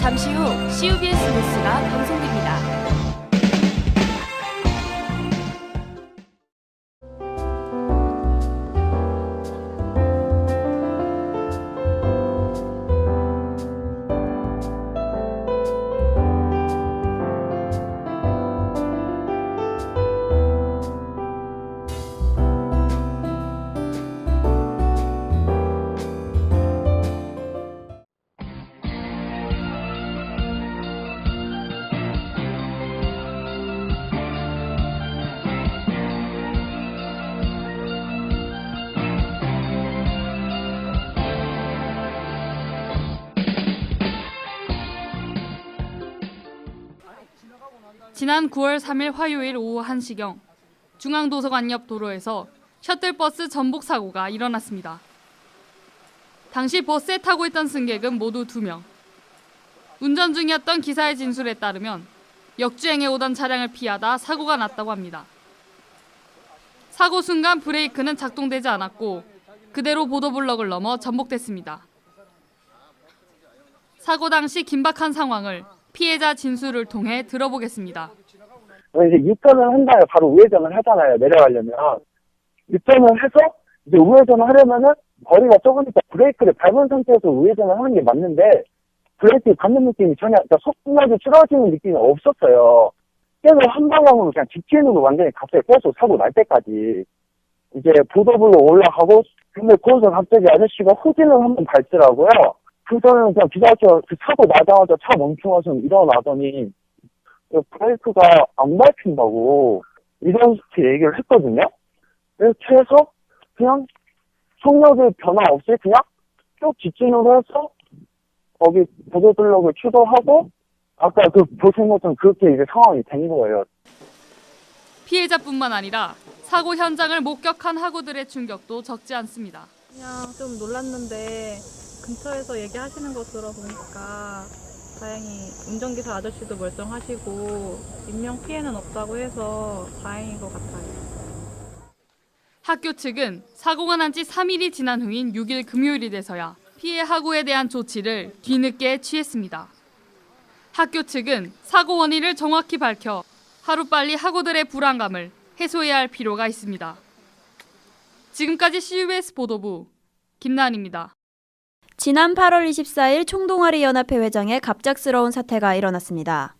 잠시 후 CUBS 뉴스가 방송됩니다. 지난 9월 3일 화요일 오후 1시경 중앙도서관 옆 도로에서 셔틀버스 전복 사고가 일어났습니다. 당시 버스에 타고 있던 승객은 모두 2명. 운전 중이었던 기사의 진술에 따르면 역주행해 오던 차량을 피하다 사고가 났다고 합니다. 사고 순간 브레이크는 작동되지 않았고 그대로 보도블럭을 넘어 전복됐습니다. 사고 당시 긴박한 상황을 피해자 진술을 통해 들어보겠습니다. 이제 유턴을 한 다음에 바로 우회전을 하잖아요. 내려가려면. 유턴을 해서 이제 우회전을 하려면은 거리가 좁으니까 브레이크를 밟은 상태에서 우회전을 하는 게 맞는데 브레이크 밟는 느낌이 전혀, 그러니까 속도가 줄어지는 느낌이 없었어요. 계속 한 방향으로 그냥 직진으로 완전히 갔어요. 계속 사고 날 때까지. 이제 보도블록 올라가고, 근데 거기서 갑자기 아저씨가 후진을 한번 밟더라고요. 그래서는 그냥 기다렸죠. 그 사고 나자마자 차 멈추어서 일어나더니 브레이크가 안 밟힌다고 이렇게 얘기를 했거든요. 이렇게 해서 그냥 속력의 변화 없이 그냥 쭉 직진으로 해서 거기 보도블록을 추돌하고 아까 보신 것처럼 그렇게 이제 상황이 된 거예요. 피해자뿐만 아니라 사고 현장을 목격한 학우들의 충격도 적지 않습니다. 그냥 좀 놀랐는데 근처에서 얘기하시는 거 들어보니까 다행히 운전기사 아저씨도 멀쩡하시고 인명 피해는 없다고 해서 다행인 것 같아요. 학교 측은 사고가 난 지 3일이 지난 후인 6일 금요일이 돼서야 피해 학우에 대한 조치를 뒤늦게 취했습니다. 학교 측은 사고 원인을 정확히 밝혀 하루빨리 학우들의 불안감을 해소해야 할 필요가 있습니다. 지금까지 CUBS 보도부 김나은입니다. 지난 8월 24일 총동아리 연합회 회장에 갑작스러운 사태가 일어났습니다.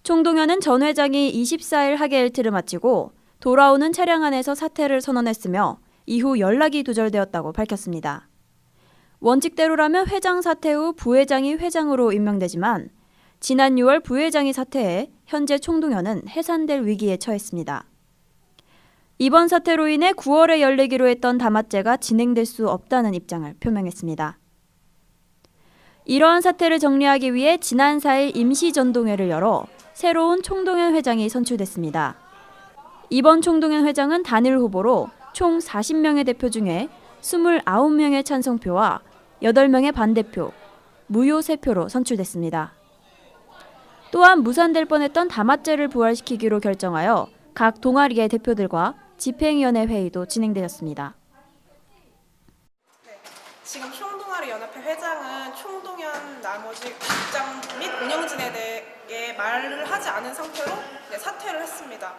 총동연은 전 회장이 24일 학예 일틀을 마치고 돌아오는 차량 안에서 사퇴를 선언했으며 이후 연락이 두절되었다고 밝혔습니다. 원칙대로라면 회장 사퇴 후 부회장이 회장으로 임명되지만 지난 6월 부회장이 사퇴해 현재 총동연은 해산될 위기에 처했습니다. 이번 사태로 인해 9월에 열리기로 했던 다맛제가 진행될 수 없다는 입장을 표명했습니다. 이러한 사태를 정리하기 위해 지난 4일 임시전동회를 열어 새로운 총동연 회장이 선출됐습니다. 이번 총동연 회장은 단일 후보로 총 40명의 대표 중에 29명의 찬성표와 8명의 반대표, 무효 3표로 선출됐습니다. 또한 무산될 뻔했던 다맛제를 부활시키기로 결정하여 각 동아리의 대표들과 집행위원회 회의도 진행되었습니다. 지금 총동아리 연합회 회장은 총동연 나머지 국장 및 운영진에 대해 말을 하지 않은 상태로 사퇴를 했습니다.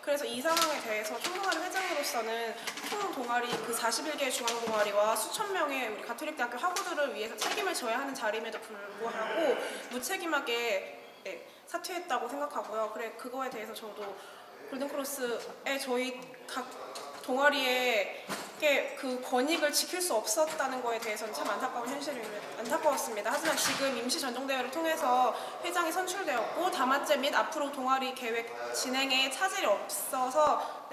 그래서 이 상황에 대해서 총동아리 회장으로서는 총동아리 그 41개의 중앙동아리와 수천 명의 우리 가톨릭대학교 학우들을 위해서 책임을 져야 하는 자리임에도 불구하고 무책임하게 사퇴했다고 생각하고요. 그거에 대해서 저도 골든크로스에 저희 각 동아리의 그 권익을 지킬 수 없었다는 거에 대해서는 참 안타까웠습니다. 하지만 지금 임시 전종대회를 통해서 회장이 선출되었고 다맛제 및 앞으로 동아리 계획 진행에 차질이 없어서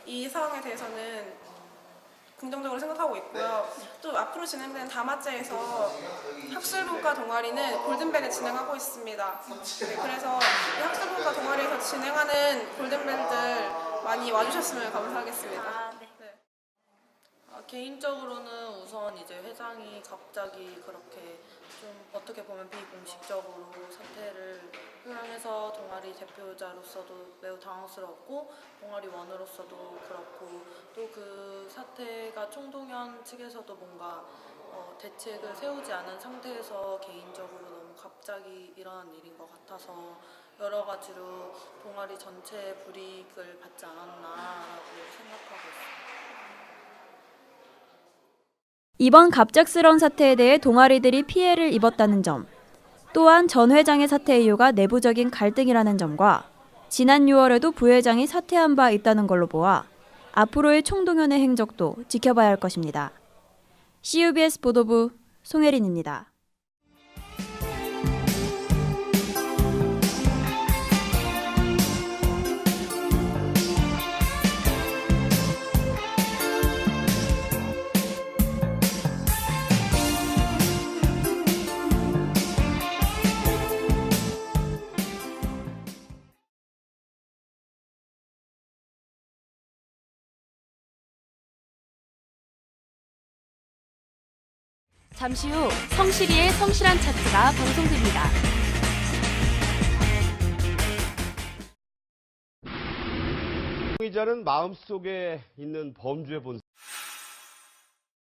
이 상황에 대해서는 긍정적으로 생각하고 있고요. 또 앞으로 진행되는 다맛제에서 학술문과 동아리는 골든벨을 진행하고 있습니다. 그래서 이 학술문과 동아리에서 진행하는 골든벨들 많이 와주셨으면 감사하겠습니다. 개인적으로는 우선 이제 회장이 갑자기 그렇게 좀 어떻게 보면 비공식적으로 사퇴를 표명해서 동아리 대표자로서도 매우 당황스럽고 동아리원으로서도 그렇고 또 그 사태가 총동연 측에서도 뭔가 대책을 세우지 않은 상태에서 개인적으로 너무 갑자기 일어난 일인 것 같아서 여러 가지로 동아리 전체에 불이익을 받지 않았나라고 생각하고 있습니다. 이번 갑작스러운 사태에 대해 동아리들이 피해를 입었다는 점, 또한 전 회장의 사퇴 이유가 내부적인 갈등이라는 점과 지난 6월에도 부회장이 사퇴한 바 있다는 걸로 보아 앞으로의 총동연의 행적도 지켜봐야 할 것입니다. CUBS 보도부 송혜린입니다. 잠시 후 성실이의 성실한 차트가 방송됩니다. 피의자는 마음속에 있는 범주의 본성.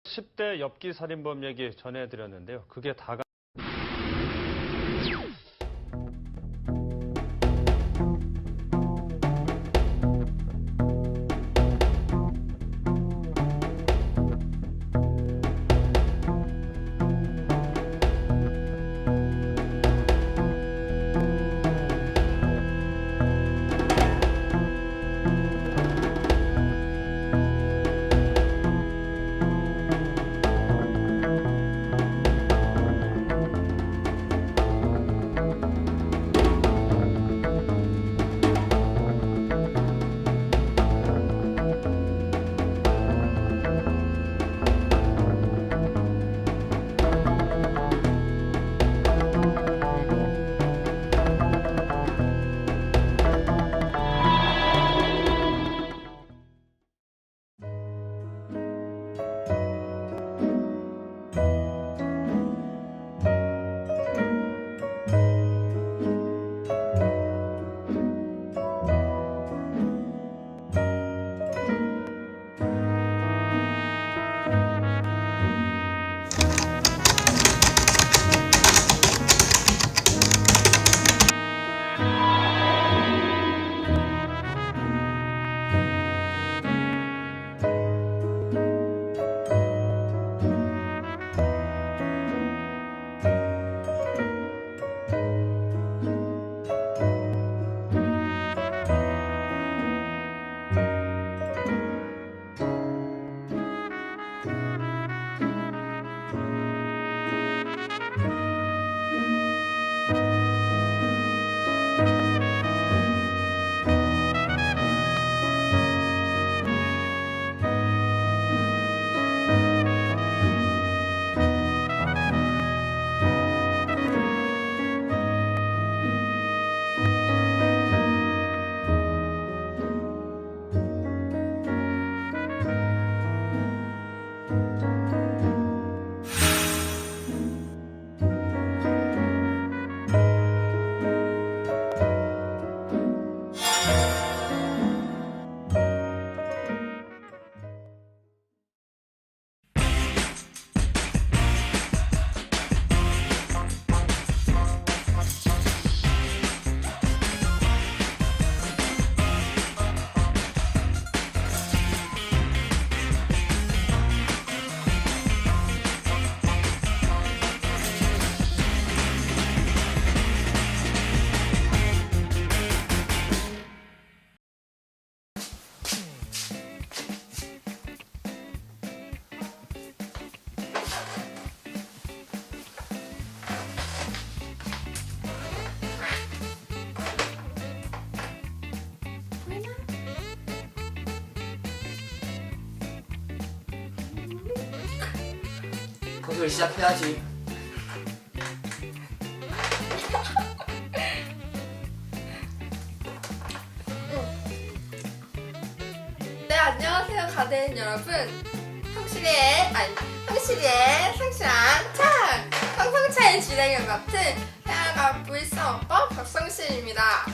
10대 엽기 살인범 얘기 전해드렸는데요. 그게 다가 그걸 시작해야지. 네, 안녕하세요, 가대인 여러분. 성실이의 성실한 참! 성성차의 진행을 맡은 태아가 불성오빠 박성실입니다.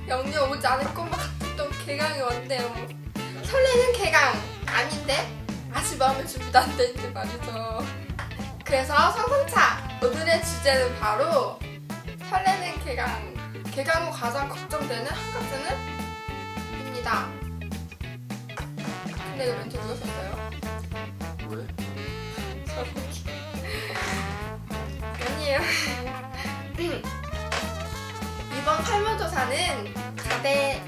영영 오지 않을 것만 같았던 개강이 왔네요. 설레는 개강 아닌데? 아직 마음의 준비도 안 돼 있는데 말이죠. 그래서 상상차! 오늘의 주제는 바로 설레는 개강 후 가장 걱정되는 한 가지는 입니다. 근데 이거 멘트 누가 썼어요? 왜? 아니에요. 이번 설문조사는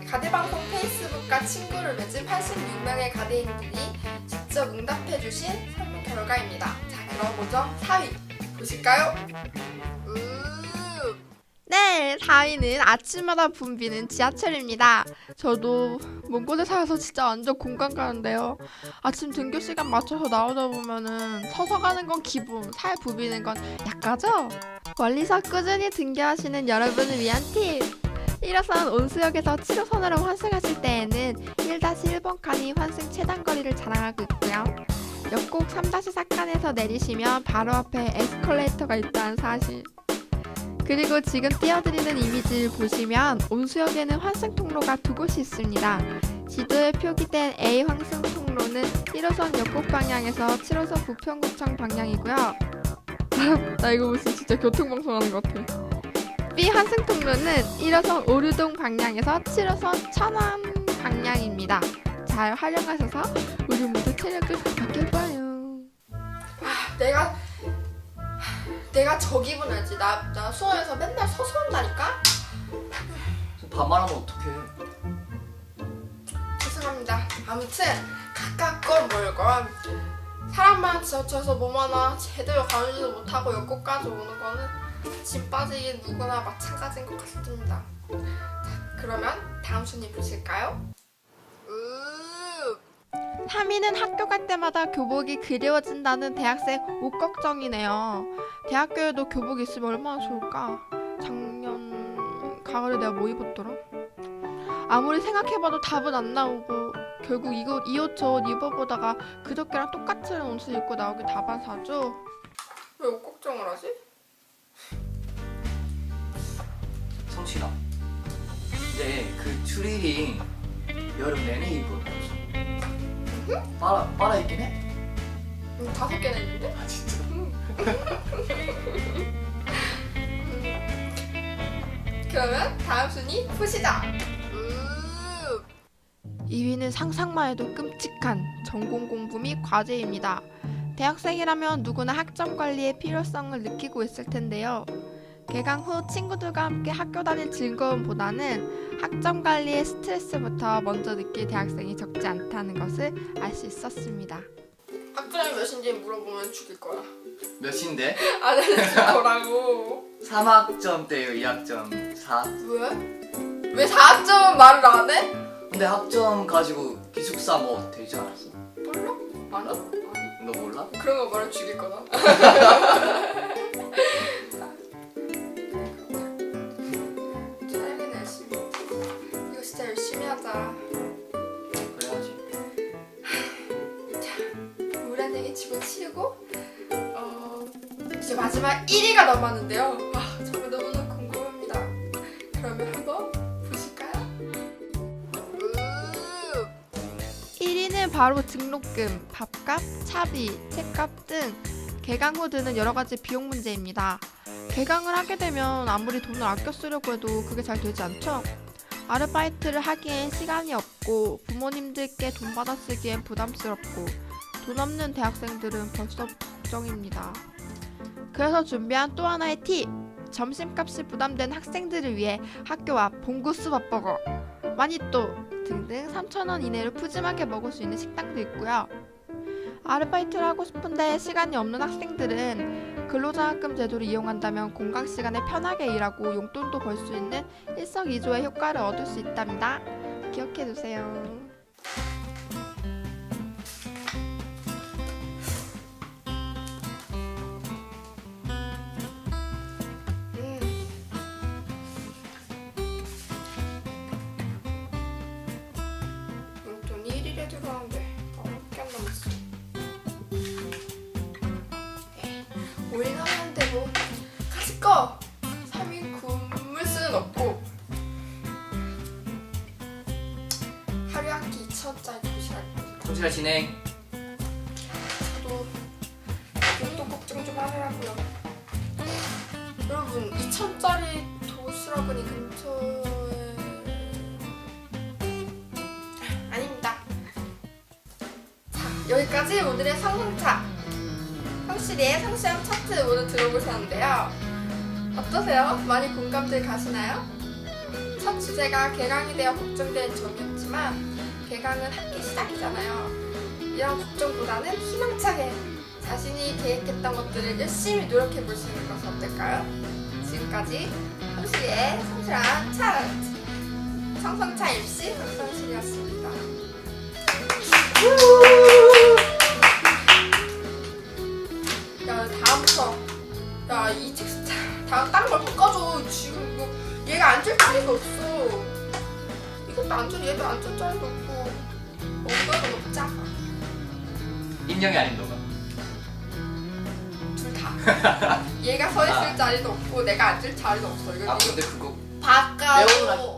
가대방송 페이스북과 친구를 맺은 86명의 가대인들이 직접 응답해주신 설문 결과입니다. 자, 그럼 먼저 4위 보실까요? 네, 4위는 아침마다 붐비는 지하철입니다. 저도 먼 곳에 살아서 진짜 완전 공감 가는데요. 아침 등교 시간 맞춰서 나오다 보면은 서서 가는 건 기본, 살 부비는 건 약가죠? 멀리서 꾸준히 등교하시는 여러분을 위한 팁! 1호선 온수역에서 7호선으로 환승하실 때에는 1-1번 칸이 환승 최단거리를 자랑하고 있고요. 역곡 3-4칸에서 내리시면 바로 앞에 에스컬레이터가 있다는 사실. 그리고 지금 띄워드리는 이미지를 보시면 온수역에는 환승 통로가 2곳이 있습니다. 지도에 표기된 A 환승 통로는 1호선 역곡 방향에서 7호선 부평구청 방향이고요. 나 이거 무슨 진짜 교통방송 하는 것 같아. B 환승 통로는 1호선 오류동 방향에서 7호선 천안 방향입니다. 잘 활용하셔서 우리 모두 체력을 아껴봐요. 내가 저 기분 알지? 나 수원에서 맨날 서서 온다니까? 반말하면 어떡해. 죄송합니다. 아무튼 가깝건 멀건 사람만 지어쳐서 몸 하나 제대로 가누지도 못하고 역곡까지 오는 거는 짐 빠지긴 누구나 마찬가지인 것 같습니다. 자, 그러면 다음 순위 보실까요? 3위는 학교 갈 때마다 교복이 그리워진다는 대학생 옷 걱정이네요. 대학교에도 교복 있으면 얼마나 좋을까? 작년 가을에 내가 뭐 입었더라? 아무리 생각해봐도 답은 안 나오고 결국 이 옷 저 옷 입어보다가 그저께랑 똑같은 옷을 입고 나오길 다반 사죠? 왜 옷 걱정을 하지? 성신아. 근데 그 추리닝 여름 내내 입어. 빨아 입긴 해? 5개나 있는데? 아 진짜? 그러면 다음 순위 보시자. 2위는 상상만 해도 끔찍한 전공 공부 및 과제입니다. 대학생이라면 누구나 학점 관리의 필요성을 느끼고 있을 텐데요. 개강 후 친구들과 함께 학교 다닐 즐거움보다는 학점 관리의 스트레스부터 먼저 느낄 대학생이 적지 않다는 것을 알 수 있었습니다. 학점이 몇인지 물어보면 죽일 거야. 몇인데? 안 알려줄 거라고. 3학점대요 2학점 4. 왜? 왜 4학점은 말을 안 해? 근데 학점 가지고 기숙사 뭐 되지 않았어? 몰라? 아니? 너 몰라? 그런 거 말하면 죽일 거다. 촬영은 열심히. 이거 진짜 열심히 하자. 그래야지. 무난하게 집어치우고 이제 마지막 1위가 남았는데요. 정말 너무너무 궁금합니다. 그러면 한번 보실까요? 1위는 바로 등록금, 밥값, 차비, 책값 등 개강 후 드는 여러 가지 비용 문제입니다. 개강을 하게 되면 아무리 돈을 아껴 쓰려고 해도 그게 잘 되지 않죠? 아르바이트를 하기엔 시간이 없고 부모님들께 돈 받아 쓰기엔 부담스럽고 돈 없는 대학생들은 벌써 걱정입니다. 그래서 준비한 또 하나의 팁! 점심값이 부담된 학생들을 위해 학교 앞 봉구수 밥버거, 마니또 등등 3,000원 이내로 푸짐하게 먹을 수 있는 식당도 있고요. 아르바이트를 하고 싶은데 시간이 없는 학생들은 근로장학금 제도를 이용한다면 공강 시간에 편하게 일하고 용돈도 벌 수 있는 일석이조의 효과를 얻을 수 있답니다. 기억해두세요. 용돈이 1일에 들어가는데 어렵게 안 남았어. 5일 남았는데 뭐 가지 꺼! 3일 굶을 수는 없고 하루에 한 끼 2,000원짜리 도시락. 성실아 진행. 집중 좀 하시라고요. 여러분 2,000짜리 도시락은이 근처에 아닙니다. 자, 여기까지 오늘의 성공차 성실이의 성시험 차트 오늘 들어보셨는데요. 어떠세요? 많이 공감들 가시나요? 첫 주제가 개강에 대한 걱정되는 점이었지만 개강은 학기 시작이잖아요. 이런 걱정보다는 희망차게 자신이 계획했던 것들을 열심히 노력해 보시는 것은 어떨까요? 지금까지 성실이의 성실한 차트 성성차 MC 박성실이었습니다. 야 다음부터 야 이 텍스트 다음 다른 걸 바꿔줘. 지금 이거 얘가 앉을 자리가 없어. 이것도 앉을 얘도 앉을 자리도 없고 엉덩이가 너무 작아. 인형이 아닌 너가. 둘 다. 얘가 서 있을 자리도 없고 내가 앉을 자리도 없어. 이거 근데 그거 바꿔. 배우라.